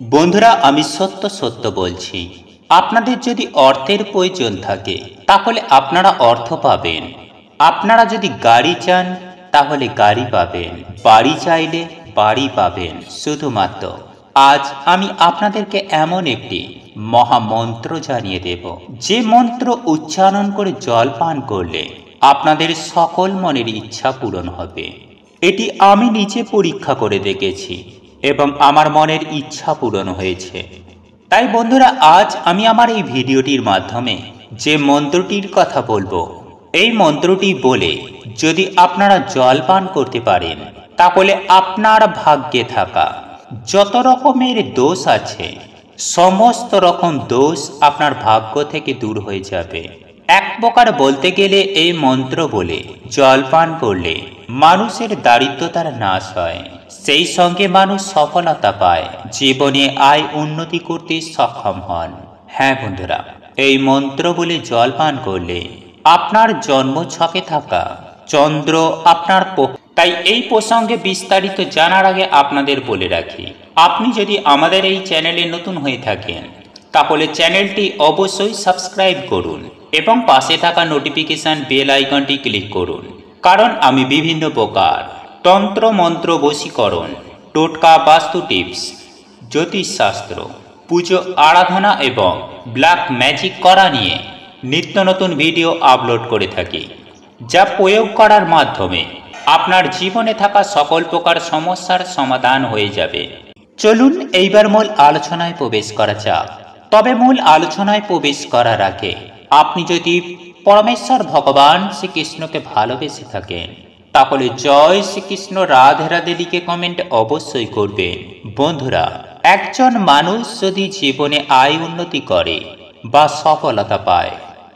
বন্ধুরা, আমি সত্য সত্য বলছি, আপনাদের যদি অর্থের প্রয়োজন থাকে তাহলে আপনারা অর্থ পাবেন। আপনারা যদি গাড়ি চান তাহলে গাড়ি পাবেন, বাড়ি চাইলে বাড়ি পাবেন। শুধুমাত্র আজ আমি আপনাদেরকে এমন একটি মহামন্ত্র জানিয়ে দেব, যে মন্ত্র উচ্চারণ করে জল পান করলে আপনাদের সকল মনের ইচ্ছা পূরণ হবে। এটি আমি নিজে পরীক্ষা করে দেখেছি এবং আমার মনের ইচ্ছা পূরণ হয়েছে। তাই বন্ধুরা, আজ আমি আমার এই ভিডিওটির মাধ্যমে যে মন্ত্রটির কথা বলবো, এই মন্ত্রটি বলে যদি আপনারা জল পান করতে পারেন তাহলে আপনার ভাগ্যে থাকা যত রকমের দোষ আছে সমস্ত রকম দোষ আপনার ভাগ্য থেকে দূর হয়ে যাবে। এক প্রকার বলতে গেলে এই মন্ত্র বলে জল পান করলে মানুষের দারিদ্রতার নাশ হয়, সেই সঙ্গে মানুষ সফলতা পায়, জীবনে আয় উন্নতি করতে সক্ষম হন। হ্যাঁ বন্ধুরা, এই মন্ত্র বলে জল পান করলে আপনার জন্ম ছকে থাকা চন্দ্র আপনার তাই এই প্রসঙ্গে বিস্তারিত জানার আগে আপনাদের বলে রাখি, আপনি যদি আমাদের এই চ্যানেলে নতুন হয়ে থাকেন তাহলে চ্যানেলটি অবশ্যই সাবস্ক্রাইব করুন এবং পাশে থাকা নোটিফিকেশন বেল আইকনটি ক্লিক করুন, কারণ আমি বিভিন্ন প্রকার তন্ত্র মন্ত্র, বশীকরণ, টোটকা, বাস্তু টিপস, জ্যোতিষশাস্ত্র, পুজো আরাধনা এবং ব্ল্যাক ম্যাজিক করা নিয়ে নিত্য নতুন ভিডিও আপলোড করে থাকি, যা প্রয়োগ করার মাধ্যমে আপনার জীবনে থাকা সকল প্রকার সমস্যার সমাধান হয়ে যাবে। চলুন এইবার মূল আলোচনায় প্রবেশ করা যাক। তবে মূল আলোচনায় প্রবেশ করার আগে আপনি যদি পরমেশ্বর ভগবান শ্রীকৃষ্ণকে ভালোবেসে থাকেন তাহলে জয় শ্রীকৃষ্ণ রাধে রাধে লিখে কমেন্ট অবশ্যই করবেন। বন্ধুরা, একজন মানুষ যদি জীবনে আয় উন্নতি করে বা সফলতা পায়,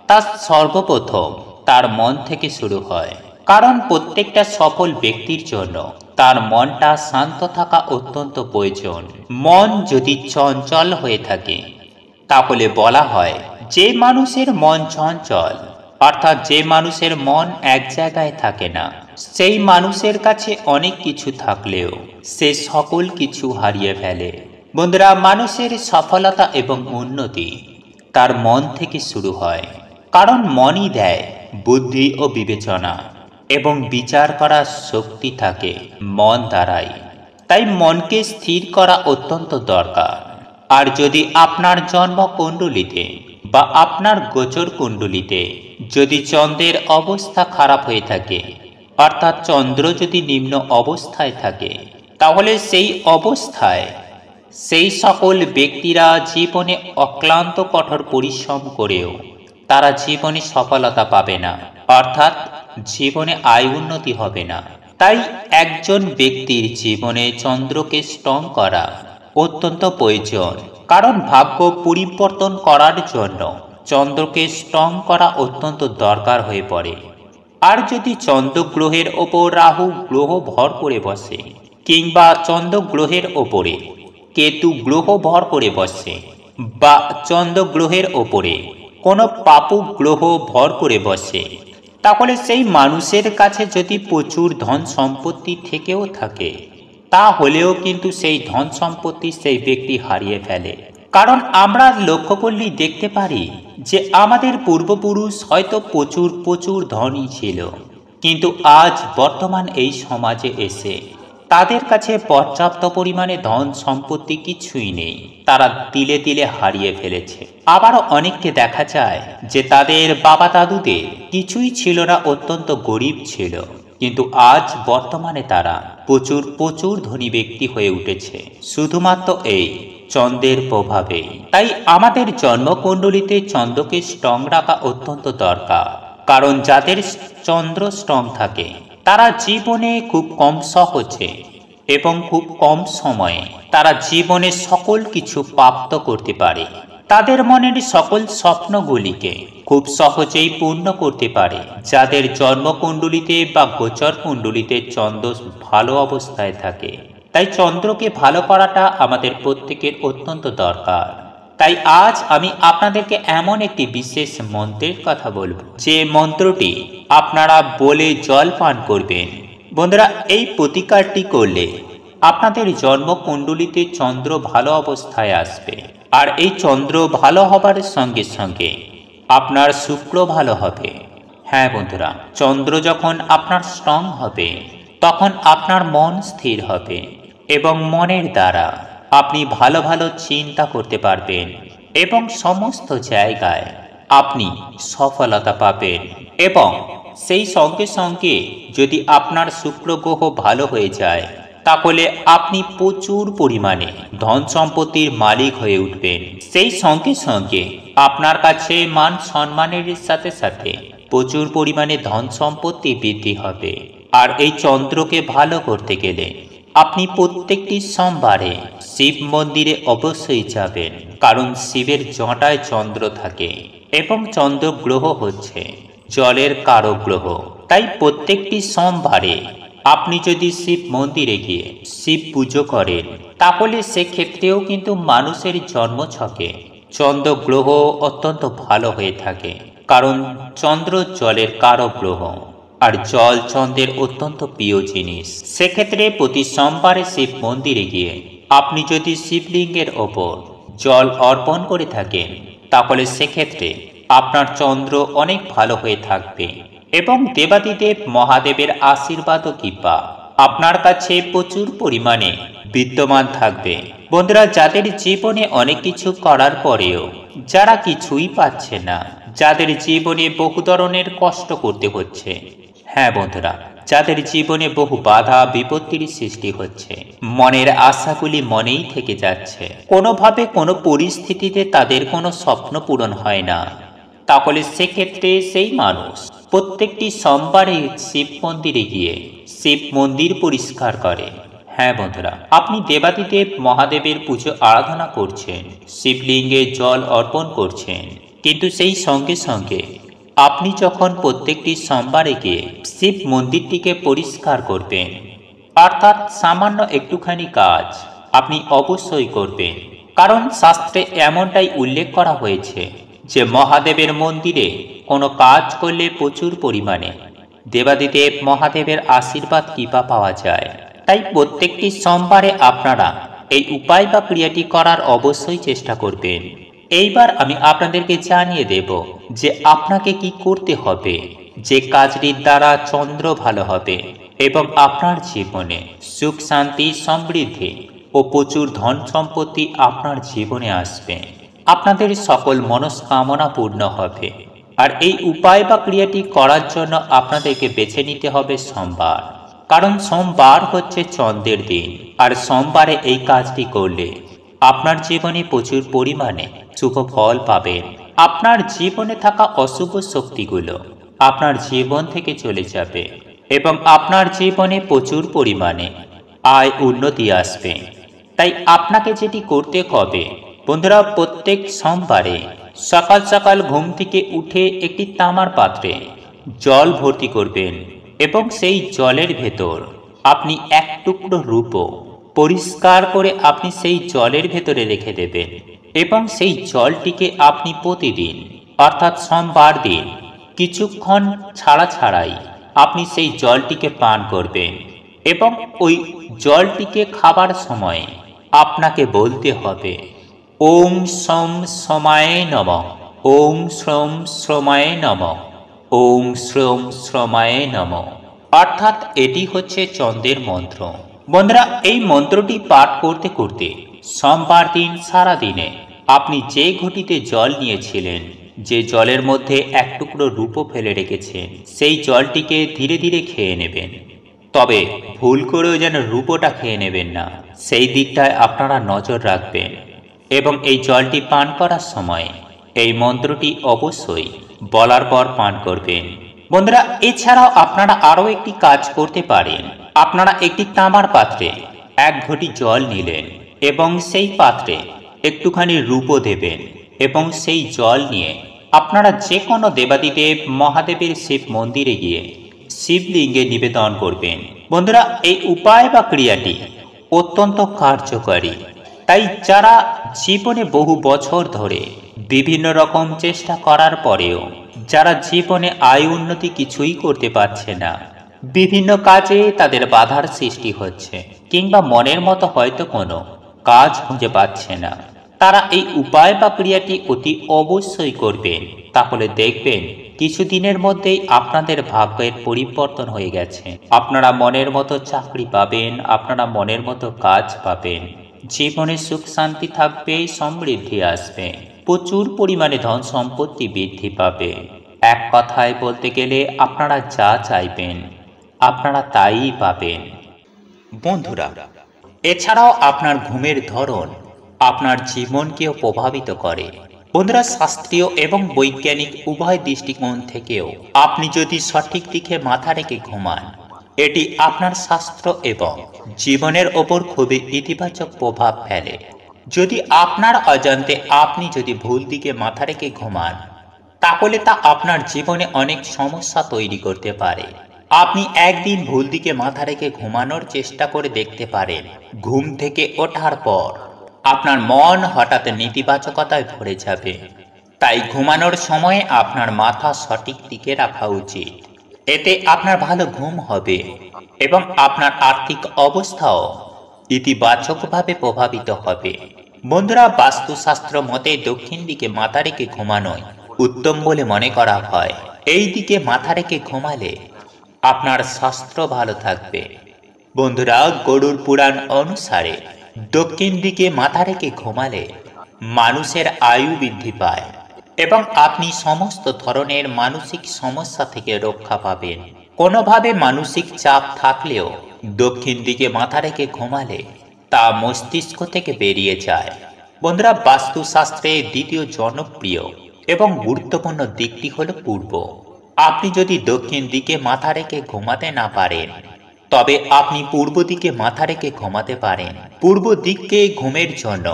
তা সর্বপ্রথম তার মন থেকে শুরু হয়। কারণ প্রত্যেকটা সফল ব্যক্তির জন্য তার মনটা শান্ত থাকা অত্যন্ত প্রয়োজন। মন যদি চঞ্চল হয়ে থাকে তাহলে বলা হয় যে মানুষের মন চঞ্চল, অর্থাৎ যে মানুষের মন এক জায়গায় থাকে না, সেই মানুষের কাছে অনেক কিছু থাকলেও সে সকল কিছু হারিয়ে ফেলে। বন্ধুরা, মানুষের সফলতা এবং উন্নতি তার মন থেকে শুরু হয়, কারণ মনই দেয় বুদ্ধি ও বিবেচনা এবং বিচার করার শক্তি থাকে মন দ্বারাই। তাই মনকে স্থির করা অত্যন্ত দরকার। আর যদি আপনার জন্ম কুণ্ডলিতে বা আপনার গোচর কুণ্ডলিতে যদি চন্দ্রের অবস্থা খারাপ হয়ে থাকে, অর্থাৎ চন্দ্র যদি নিম্ন অবস্থায় থাকে, তাহলে সেই অবস্থায় সেই সকল ব্যক্তিরা জীবনে অক্লান্ত কঠোর পরিশ্রম করেও তারা জীবনে সফলতা পাবে না, অর্থাৎ জীবনে আয় উন্নতি হবে না। তাই একজন ব্যক্তির জীবনে চন্দ্রকে স্ট্রং করা অত্যন্ত প্রয়োজন, কারণ ভাগ্য পরিবর্তন করার জন্য চন্দ্রকে স্ট্রং করা অত্যন্ত দরকার হয়ে পড়ে। আর যদি চন্দ্র গ্রহের ওপর রাহু গ্রহ ভর করে বসে, কিংবা চন্দ্র গ্রহের ওপরে কেতু গ্রহ ভর করে বসে, বা চন্দ্র গ্রহের ওপরে কোনো পাপু গ্রহ ভর করে বসে, তাহলে সেই মানুষের কাছে যদি প্রচুর ধন সম্পত্তি থেকেও থাকে, তাহলেও কিন্তু সেই ধন সম্পত্তি সেই ব্যক্তি হারিয়ে ফেলে। কারণ আমরা লক্ষ্য করলেই দেখতে পারি যে আমাদের পূর্বপুরুষ হয়তো প্রচুর প্রচুর ধনী ছিল, কিন্তু আজ বর্তমান এই সমাজে এসে তাদের কাছে পর্যাপ্ত পরিমাণে ধন সম্পত্তি কিছুই নেই, তারা তিলে তিলে হারিয়ে ফেলেছে। আবারও অনেককে দেখা যায় যে তাদের বাবা দাদুদের কিছুই ছিল না, অত্যন্ত গরিব ছিল, কিন্তু আজ বর্তমানে তারা প্রচুর প্রচুর ধনী ব্যক্তি হয়ে উঠেছে শুধুমাত্র এই চন্দ্রের প্রভাবে। তাই আমাদের জন্মকুণ্ডলিতে চন্দ্রকে স্ট্রং রাখা অত্যন্ত দরকার, কারণ যাদের চন্দ্র স্ট্রং থাকে তারা জীবনে খুব কম সহজে এবং খুব কম সময়ে তারা জীবনে সকল কিছু প্রাপ্ত করতে পারে। তাদের মনের সকল স্বপ্নগুলিকে খুব সহজেই পূর্ণ করতে পারে। যাদের জন্মকুণ্ডলিতে বা গোচর কুণ্ডলিতে চন্দ্র ভালো অবস্থায় থাকে, তাই চন্দ্রকে ভালো করাটা আমাদের প্রত্যেকের অত্যন্ত দরকার। তাই আজ আমি আপনাদেরকে এমন একটি বিশেষ মন্ত্রের কথা বলবো, যে মন্ত্রটি আপনারা বলে জল পান করবেন। বন্ধুরা, এই প্রতিকারটি করলে আপনাদের জন্মকুণ্ডলিতে চন্দ্র ভালো অবস্থায় আসবে, আর এই চন্দ্র ভালো হবার সঙ্গে সঙ্গে আপনার শুক্র ভালো হবে। হ্যাঁ বন্ধুরা, চন্দ্র যখন আপনার স্ট্রং হবে তখন আপনার মন স্থির হবে এবং মনের দ্বারা আপনি ভালো ভালো চিন্তা করতে পারবেন এবং সমস্ত জায়গায় আপনি সফলতা পাবেন। এবং সেই সঙ্গে সঙ্গে যদি আপনার শুক্র গ্রহ ভালো হয়ে যায় তাহলে আপনি প্রচুর পরিমাণে ধন সম্পত্তির মালিক হয়ে উঠবেন। সেই সঙ্গে সঙ্গে আপনার কাছে মান সম্মানের সাথে সাথে প্রচুর পরিমাণে ধন সম্পত্তি বৃদ্ধি হবে। আর এই চন্দ্রকে ভালো করতে গেলে আপনি প্রত্যেকটি সোমবারে শিব মন্দিরে অবশ্যই যাবেন, কারণ শিবের জটায় চন্দ্র থাকে এবং চন্দ্র গ্রহ হচ্ছে জলের কারক গ্রহ। তাই প্রত্যেকটি সোমবারে আপনি যদি শিব মন্দিরে গিয়ে শিব পুজো করেন তাহলে সেক্ষেত্রেও কিন্তু মানুষের জন্মছকে চন্দ্র গ্রহ অত্যন্ত ভালো হয়ে থাকে, কারণ চন্দ্র জলের কারক গ্রহ আর জল চন্দ্রের অত্যন্ত প্রিয় জিনিস। সেক্ষেত্রে প্রতি সোমবারে শিব মন্দিরে গিয়ে আপনি যদি শিবলিঙ্গের ওপর জল অর্পণ করে থাকেন তাহলে সেক্ষেত্রে আপনার চন্দ্র অনেক ভালো হয়ে থাকবে এবং দেবাদিদেব মহাদেবের আশীর্বাদ ও কৃপা আপনার কাছে প্রচুর পরিমাণে বিদ্যমান থাকবে। বন্ধুরা, যাদের জীবনে অনেক কিছু করার পরেও যারা কিছুই পাচ্ছে না, যাদের জীবনে বহু ধরনের কষ্ট করতে হচ্ছে, হ্যাঁ বন্ধুরা, যাদের জীবনে বহু বাধা বিপত্তির সৃষ্টি হচ্ছে, মনের আশাগুলি মনেই থেকে যাচ্ছে, কোনোভাবে কোনো পরিস্থিতিতে তাদের কোনো স্বপ্ন পূরণ হয় না, তাহলে সেক্ষেত্রে সেই মানুষ প্রত্যেকটি সোমবারে শিব মন্দিরে গিয়ে শিব মন্দির পরিষ্কার করে। হ্যাঁ বন্ধুরা, আপনি দেবাদিদেব মহাদেবের পুজো আরাধনা করছেন, শিবলিঙ্গে জল অর্পণ করছেন, কিন্তু সেই সঙ্গে সঙ্গে আপনি যখন প্রত্যেকটি সোমবারে গিয়ে শিব মন্দিরটিকে পরিষ্কার করবেন, অর্থাৎ সামান্য একটুখানি কাজ আপনি অবশ্যই করবেন, কারণ শাস্ত্রে এমনটাই উল্লেখ করা হয়েছে যে মহাদেবের মন্দিরে কোনো কাজ করলে প্রচুর পরিমাণে দেবাদিদেব মহাদেবের আশীর্বাদ কৃপা পাওয়া যায়। তাই প্রত্যেকটি সোমবারে আপনারা এই উপায় বা ক্রিয়াটি করার অবশ্যই চেষ্টা করবেন। এইবার আমি আপনাদেরকে জানিয়ে দেব যে আপনাকে কি করতে হবে, যে কাজটির দ্বারা চন্দ্র ভালো হবে এবং আপনার জীবনে সুখ শান্তি সমৃদ্ধি ও প্রচুর ধন সম্পত্তি আপনার জীবনে আসবে, আপনাদের সকল মনস্কামনা পূর্ণ হবে। আর এই উপায় বা ক্রিয়াটি করার জন্য আপনাদেরকে বেছে নিতে হবে সোমবার, কারণ সোমবার হচ্ছে চন্দ্রের দিন। আর সোমবারে এই কাজটি করলে আপনার জীবনে প্রচুর পরিমাণে শুভ ফল পাবেন। আপনার জীবনে থাকা অশুভ শক্তিগুলো আপনার জীবন থেকে চলে যাবে এবং আপনার জীবনে প্রচুর পরিমাণে আয় উন্নতি আসবে। তাই আপনাকে যেটি করতে হবে বন্ধুরা, প্রত্যেক সোমবারে সকাল সকাল ঘুম থেকে উঠে একটি তামার পাত্রে জল ভর্তি করবেন এবং সেই জলের ভেতর আপনি এক টুকরো রূপো পরিষ্কার করে আপনি সেই জলের ভেতরে রেখে দেবেন এবং সেই জলটিকে আপনি প্রতিদিন অর্থাৎ সোমবার দিন কিছুক্ষণ ছাড়াই আপনি সেই জলটিকে পান করবেন এবং ওই জলটিকে খাবার সময় আপনাকে বলতে হবে ওম শ্রম শ্রমায় নমঃ, ওম শ্রম শ্রমায় নমঃ, ওম শ্রম শ্রমায় নমঃ। অর্থাৎ এটি হচ্ছে চন্দ্রের মন্ত্র। বন্ধুরা, এই মন্ত্রটি পাঠ করতে করতে সোমবার দিন সারা দিনে আপনি যে ঘটিতে জল নিয়েছিলেন, যে জলের মধ্যে এক টুকরো রূপো ফেলে রেখেছেন, সেই জলটিকে ধীরে ধীরে খেয়ে নেবেন। তবে ভুল করেও যেন রূপোটা খেয়ে নেবেন না, সেই দিকটায় আপনারা নজর রাখবেন। এবং এই জলটি পান করার সময় এই মন্ত্রটি অবশ্যই বলার পর পান করবেন। বন্ধুরা, এছাড়াও আপনারা আরও একটি কাজ করতে পারেন। আপনারা একটি তামার পাত্রে এক ঘটি জল নিলেন এবং সেই পাত্রে একটুখানি রূপো দেবেন এবং সেই জল নিয়ে আপনারা যে কোনো দেবাদিদেব মহাদেবের শিব মন্দিরে গিয়ে শিবলিঙ্গে নিবেদন করবেন। বন্ধুরা, এই উপায় বা ক্রিয়াটি অত্যন্ত কার্যকরী। তাই যারা জীবনে বহু বছর ধরে বিভিন্ন রকম চেষ্টা করার পরেও যারা জীবনে আয় উন্নতি কিছুই করতে পারছে না, বিভিন্ন কাজে তাদের বাধার সৃষ্টি হচ্ছে, কিংবা মনের মতো হয়তো কোনো কাজ খুঁজে পাচ্ছে না, তারা এই উপায় বা ক্রিয়াটি অতি অবশ্যই করবেন। তাহলে দেখবেন কিছুদিনের মধ্যেই আপনাদের ভাগ্যের পরিবর্তন হয়ে গেছে। আপনারা মনের মতো চাকরি পাবেন, আপনারা মনের মতো কাজ পাবেন, জীবনে সুখ শান্তি থাকবে, সমৃদ্ধি আসবে, প্রচুর পরিমাণে ধন সম্পত্তি বৃদ্ধি পাবে। এক কথায় বলতে গেলে আপনারা যা চাইবেন আপনারা তাই পাবেন। বন্ধুরা, এছাড়াও আপনার ঘুমের ধরন আপনার জীবনকেও প্রভাবিত করে। বন্ধুরা, শাস্ত্রীয় এবং বৈজ্ঞানিক উভয় দৃষ্টিকোণ থেকেও আপনি যদি সঠিক দিকে মাথা রেখে ঘুমান, এটি আপনার স্বাস্থ্য এবং জীবনের ওপর খুবই ইতিবাচক প্রভাব ফেলে। যদি আপনার অজান্তে আপনি যদি ভুল দিকে মাথা রেখে ঘুমান, তাহলে তা আপনার জীবনে অনেক সমস্যা তৈরি করতে পারে। আপনি একদিন ভুল দিকে মাথা রেখে ঘুমানোর চেষ্টা করে দেখতে পারেন। ঘুম থেকে ওঠার পর আপনার মন হঠাৎ নেতিবাচকতায় ভরে যাবে। তাই ঘুমানোর সময় আপনার মাথা সঠিক দিকে রাখা উচিত। এতে আপনার ভালো ঘুম হবে এবং আপনার আর্থিক অবস্থাও ইতিবাচকভাবে প্রভাবিত হবে। বন্ধুরা, বাস্তুশাস্ত্র মতে দক্ষিণ দিকে মাথা রেখে ঘুমানোই উত্তম বলে মনে করা হয়। এই দিকে মাথা রেখে ঘুমালে আপনার স্বাস্থ্য ভালো থাকবে। বন্ধুরা, গরুড় পুরাণ অনুসারে দক্ষিণ দিকে মাথা রেখে ঘুমালে মানুষের আয়ু বৃদ্ধি পায় এবং আপনি সমস্ত ধরনের মানসিক সমস্যা থেকে রক্ষা পাবেন। কোনোভাবে মানসিক চাপ থাকলেও দক্ষিণ দিকে মাথা রেখে ঘুমালে তা মস্তিষ্ক থেকে বেরিয়ে যায়। বন্ধুরা, বাস্তুশাস্ত্রের দ্বিতীয় জনপ্রিয় এবং গুরুত্বপূর্ণ দিকটি হল পূর্ব। আপনি যদি দক্ষিণ দিকে মাথা রেখে ঘুমাতে না পারেন, তবে আপনি পূর্ব দিকে মাথা রেখে ঘুমাতে পারেন। পূর্ব দিককে ঘুমের জন্য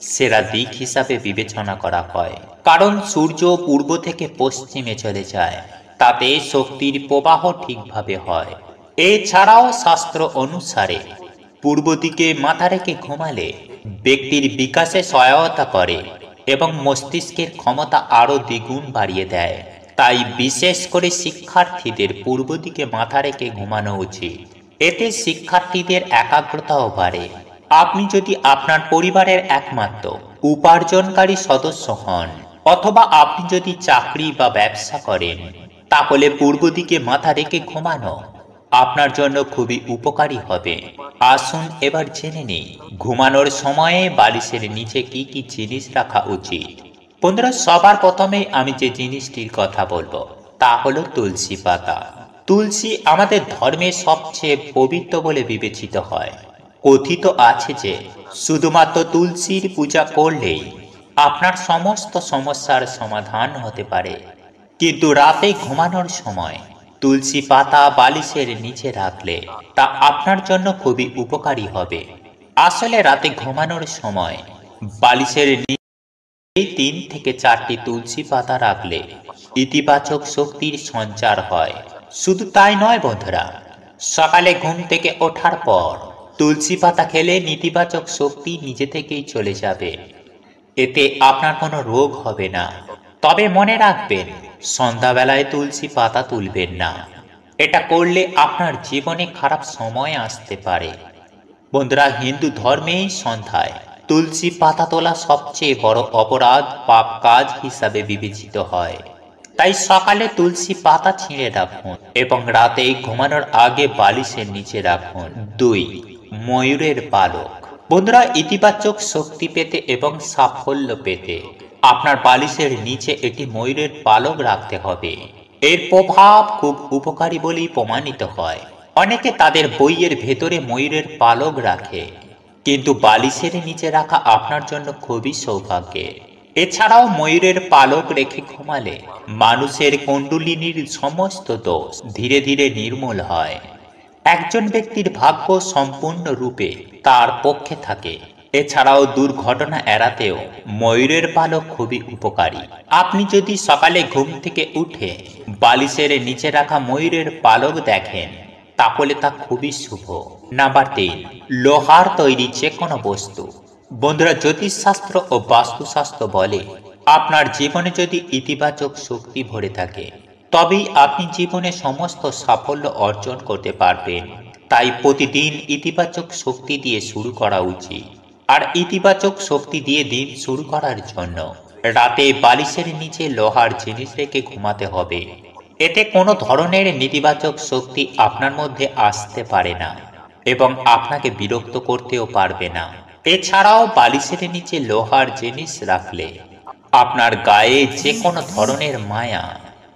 সেরা দিক হিসাবে বিবেচনা করা হয়, কারণ সূর্য পূর্ব থেকে পশ্চিমে চলে যায়, তাতে শক্তির প্রবাহ ঠিকভাবে হয়। এছাড়াও শাস্ত্র অনুসারে পূর্ব দিকে মাথা রেখে ঘুমালে ব্যক্তির বিকাশে সহায়তা করে এবং মস্তিষ্কের ক্ষমতা আরও দ্বিগুণ বাড়িয়ে দেয়। তাই বিশেষ করে শিক্ষার্থীদের পূর্ব দিকে মাথা রেখে ঘুমানো উচিত। এতে শিক্ষার্থীদের একাগ্রতাও বাড়ে। আপনি যদি আপনার পরিবারের একমাত্র উপার্জনকারী সদস্য হন অথবা আপনি যদি চাকরি বা ব্যবসা করেন, তাহলে পূর্ব দিকে মাথা রেখে ঘুমানো আপনার জন্য খুবই উপকারী হবে। আসুন এবার জেনে নিই ঘুমানোর সময়ে বালিশের নিচে কি কি জিনিস রাখা উচিত। বন্ধুরা, সবার প্রথমে আমি যে জিনিসটির কথা বলবো তা হলো তুলসী পাতা। তুলসী আমাদের ধর্মে সবচেয়ে পবিত্র বলে বিবেচিত হয়। কথিত আছে যে শুধুমাত্র তুলসীর পূজা করলেই আপনার সমস্ত সমস্যার সমাধান হতে পারে। কিন্তু রাতে ঘুমানোর সময় তুলসী পাতা বালিশের নিচে রাখলে তা আপনার জন্য খুবই উপকারী হবে। আসলে রাতে ঘুমানোর সময় বালিশের নিচে 3 থেকে 4টি তুলসী পাতা রাখলে ইতিবাচক শক্তির সঞ্চার হয়। শুধু তাই নয় বন্ধুরা, সকালে ঘুম থেকে ওঠার পর তুলসী পাতা খেলে নেতিবাচক শক্তি নিজে থেকেই চলে যাবে। এতে আপনার কোনো রোগ হবে না। তবে মনে রাখবেন, সন্ধ্যাবেলায় তুলসী পাতা তুলবেন না। এটা করলে আপনার জীবনে খারাপ সময় আসতে পারে। বন্ধুরা, হিন্দু ধর্মে সন্ধ্যায় তুলসী পাতা তোলা সবচেয়ে বড় অপরাধ, পাপ কাজ হিসাবে বিবেচিত হয়। তাই সকালে তুলসী পাতা ছিঁড়ে রাখুন এবং রাতে ঘুমানোর আগে বালিশের নিচে রাখুন। 2. ময়ূরের পালক। বন্ধুরা, ইতিবাচক শক্তি পেতে এবং সাফল্য পেতে আপনার বালিশের নিচে একটি ময়ূরের পালক রাখতে হবে। এর প্রভাব খুব উপকারী বলেই প্রমাণিত হয়। অনেকে তাদের বইয়ের ভেতরে ময়ূরের পালক রাখে, কিন্তু বালিশের নিচে রাখা আপনার জন্য খুবই সৌভাগ্যের। এছাড়াও ময়ূরের পালক রেখে ঘুমালে মানুষের কুণ্ডলিনীর সমস্ত দোষ ধীরে ধীরে নির্মূল হয়। একজন ব্যক্তির ভাগ্য সম্পূর্ণরূপে তার পক্ষে থাকে। এছাড়াও দুর্ঘটনা এড়াতেও ময়ূরের পালক খুবই উপকারী। আপনি যদি সকালে ঘুম থেকে উঠে বালিশের নিচে রাখা ময়ূরের পালক দেখেন, তাহলে তা খুবই শুভ। নাম্বার 3, লোহার তৈরি যে কোনো বস্তু। বন্ধুরা, জ্যোতিষশাস্ত্র ও বাস্তুশাস্ত্র বলে আপনার জীবনে যদি ইতিবাচক শক্তি ভরে থাকে, তবেই আপনি জীবনে সমস্ত সাফল্য অর্জন করতে পারবেন। তাই প্রতিদিন ইতিবাচক শক্তি দিয়ে শুরু করা উচিত। আর ইতিবাচক শক্তি দিয়ে দিন শুরু করার জন্য রাতে বালিশের নিচে লোহার জিনিস রেখে ঘুমাতে হবে। এতে কোনো ধরনের নেতিবাচক শক্তি আপনার মধ্যে আসতে পারে না এবং আপনাকে বিরক্ত করতেও পারবে না। এছাড়াও বালিশের নিচে লোহার জিনিস রাখলে আপনার গায়ে যে কোনো ধরনের মায়া,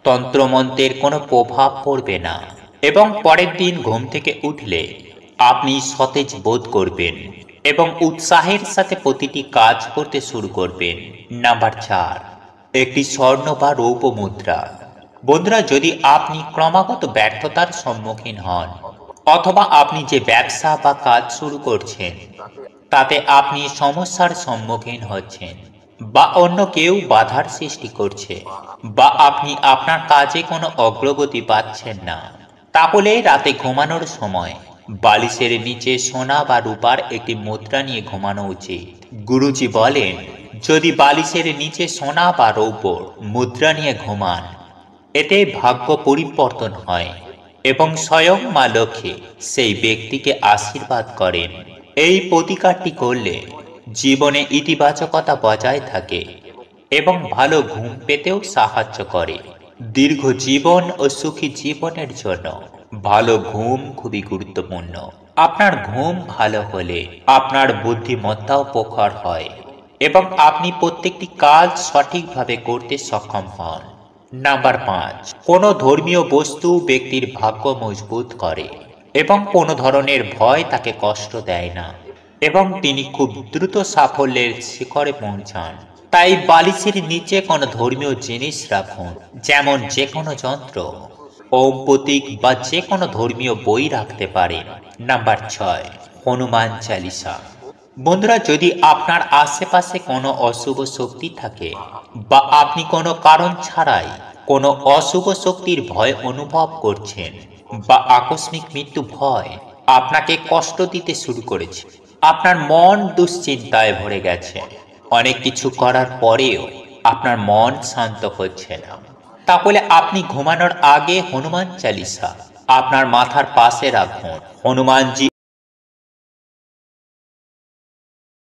তন্ত্রমন্ত্রের কোনো প্রভাব পড়বে না এবং পরের দিন ঘুম থেকে উঠলে আপনি সতেজ বোধ করবেন এবং উৎসাহের সাথে প্রতিটি কাজ করতে শুরু করবেন। নাম্বার 4, একটি স্বর্ণ বা রৌপ্য মুদ্রা। বন্ধুরা, যদি আপনি ক্রমাগত ব্যর্থতার সম্মুখীন হন অথবা আপনি যে ব্যবসা বা কাজ শুরু করছেন তাতে আপনি সমস্যার সম্মুখীন হচ্ছেন বা অন্য কেউ বাধার সৃষ্টি করছে বা আপনি আপনার কাজে কোনো অগ্রগতি পাচ্ছেন না, তাহলে রাতে ঘুমানোর সময় বালিশের নিচে সোনা বা রূপার একটি মুদ্রা নিয়ে ঘুমানো উচিত। গুরুজি বলেন, যদি বালিশের নিচে সোনা বা রৌপ্যর মুদ্রা নিয়ে ঘুমান এতে ভাগ্য পরিবর্তন হয় এবং স্বয়ং মা লক্ষ্মী সেই ব্যক্তিকে আশীর্বাদ করেন। এই প্রতিকারটি করলে জীবনে ইতিবাচকতা বজায় থাকে এবং ভালো ঘুম পেতেও সাহায্য করে। দীর্ঘ জীবন ও সুখী জীবনের জন্য ভালো ঘুম খুবই গুরুত্বপূর্ণ। আপনার ঘুম ভালো হলে আপনার বুদ্ধিমত্তাও প্রখর হয় এবং আপনি প্রত্যেকটি কাজ সঠিকভাবে করতে সক্ষম হন। নাম্বার 5, কোনো ধর্মীয় বস্তু ব্যক্তির ভাগ্য মজবুত করে এবং কোনো ধরনের ভয় তাকে কষ্ট দেয় না এবং তিনি খুব দ্রুত সাফল্যের শিখরে পৌঁছান। তাই বালিশের নিচে কোনো ধর্মীয় জিনিস রাখুন, যেমন যে কোনো যন্ত্র, ওম প্রতীক বা যে কোনো ধর্মীয় বই রাখতে পারেন। নাম্বার 6, হনুমান চালিসা। বন্ধুরা, যদি আপনার আশেপাশে কোনো অশুভ শক্তি থাকে বা আপনি কোনো কারণ ছাড়াই কোনো অশুভ শক্তির ভয় অনুভব করছেন বা আকস্মিক মৃত্যু ভয় আপনাকে কষ্ট দিতে শুরু করেছে, আপনার মন দুশ্চিন্তায় ভরে গেছে, অনেক কিছু করার পরেও আপনার মন শান্ত হচ্ছে না, তাহলে আপনি ঘুমানোর আগে হনুমান চালিসা আপনার মাথার পাশে রাখুন। হনুমানজি